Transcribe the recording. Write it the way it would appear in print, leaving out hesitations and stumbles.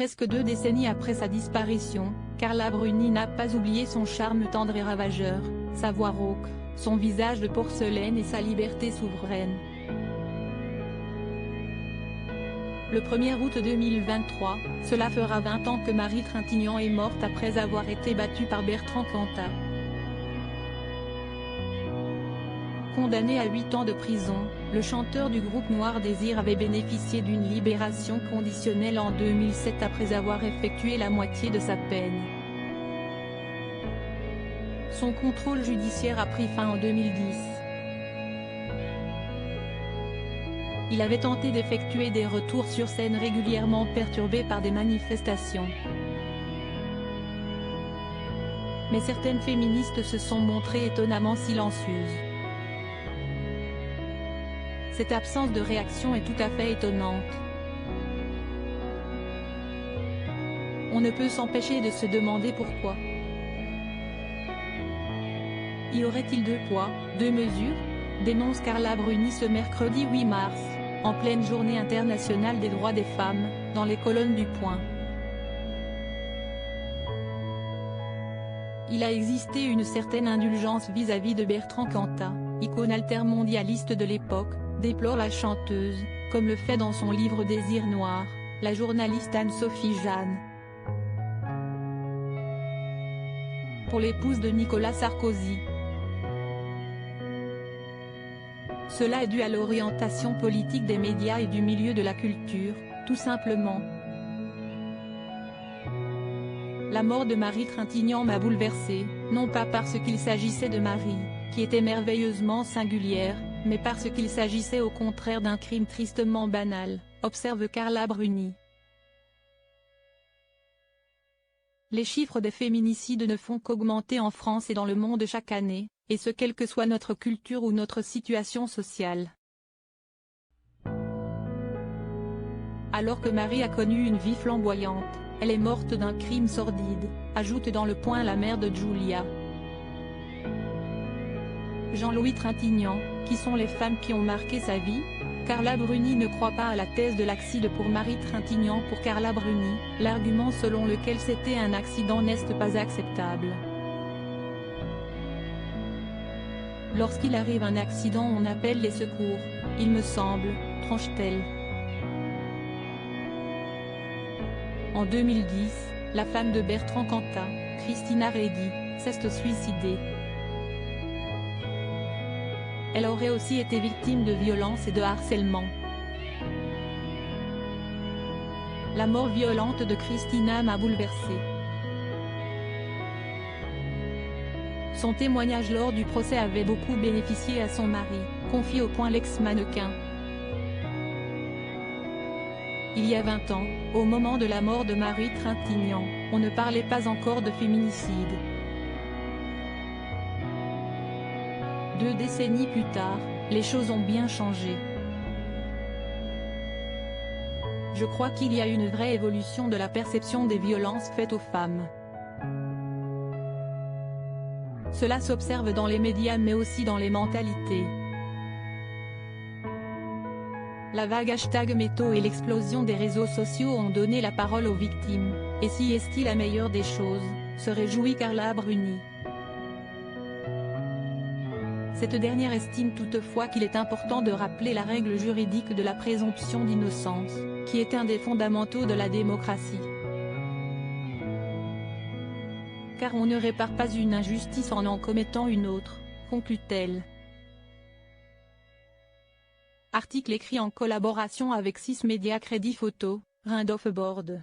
Presque 2 décennies après sa disparition, Carla Bruni n'a pas oublié son charme tendre et ravageur, sa voix rauque, son visage de porcelaine et sa liberté souveraine. Le 1er août 2023, cela fera 20 ans que Marie Trintignant est morte après avoir été battue par Bertrand Cantat. Condamné à 8 ans de prison, le chanteur du groupe Noir Désir avait bénéficié d'une libération conditionnelle en 2007 après avoir effectué la moitié de sa peine. Son contrôle judiciaire a pris fin en 2010. Il avait tenté d'effectuer des retours sur scène régulièrement perturbés par des manifestations. Mais certaines féministes se sont montrées étonnamment silencieuses. Cette absence de réaction est tout à fait étonnante. On ne peut s'empêcher de se demander pourquoi. Y aurait-il 2 poids, 2 mesures? Dénonce Carla Bruni ce mercredi 8 mars, en pleine journée internationale des droits des femmes, dans les colonnes du Point. Il a existé une certaine indulgence vis-à-vis de Bertrand Cantat, icône altermondialiste de l'époque, déplore la chanteuse, comme le fait dans son livre Désir noir, la journaliste Anne-Sophie Jeanne. Pour l'épouse de Nicolas Sarkozy. Cela est dû à l'orientation politique des médias et du milieu de la culture, tout simplement. La mort de Marie Trintignant m'a bouleversée, non pas parce qu'il s'agissait de Marie, qui était merveilleusement singulière, mais parce qu'il s'agissait au contraire d'un crime tristement banal, observe Carla Bruni. Les chiffres des féminicides ne font qu'augmenter en France et dans le monde chaque année, et ce quelle que soit notre culture ou notre situation sociale. Alors que Marie a connu une vie flamboyante, elle est morte d'un crime sordide, ajoute dans Le Point la mère de Julia. Jean-Louis Trintignant, qui sont les femmes qui ont marqué sa vie? Carla Bruni ne croit pas à la thèse de l'accident pour Marie Trintignant. Pour Carla Bruni, l'argument selon lequel c'était un accident n'est pas acceptable. Lorsqu'il arrive un accident on appelle les secours, il me semble, tranche-t-elle. En 2010, la femme de Bertrand Cantat, Christina Redi, s'est suicidée. Elle aurait aussi été victime de violences et de harcèlement. La mort violente de Christina m'a bouleversée. Son témoignage lors du procès avait beaucoup bénéficié à son mari, confie au Point l'ex-mannequin. Il y a 20 ans, au moment de la mort de Marie Trintignant, on ne parlait pas encore de féminicide. 2 décennies plus tard, les choses ont bien changé. Je crois qu'il y a une vraie évolution de la perception des violences faites aux femmes. Cela s'observe dans les médias mais aussi dans les mentalités. La vague #Métaux et l'explosion des réseaux sociaux ont donné la parole aux victimes, et si est-il la meilleure des choses, se réjouit Carla Bruni. Cette dernière estime toutefois qu'il est important de rappeler la règle juridique de la présomption d'innocence, qui est un des fondamentaux de la démocratie. Car on ne répare pas une injustice en commettant une autre, conclut-elle. Article écrit en collaboration avec 6 médias Crédit Photo, Rindoff Board.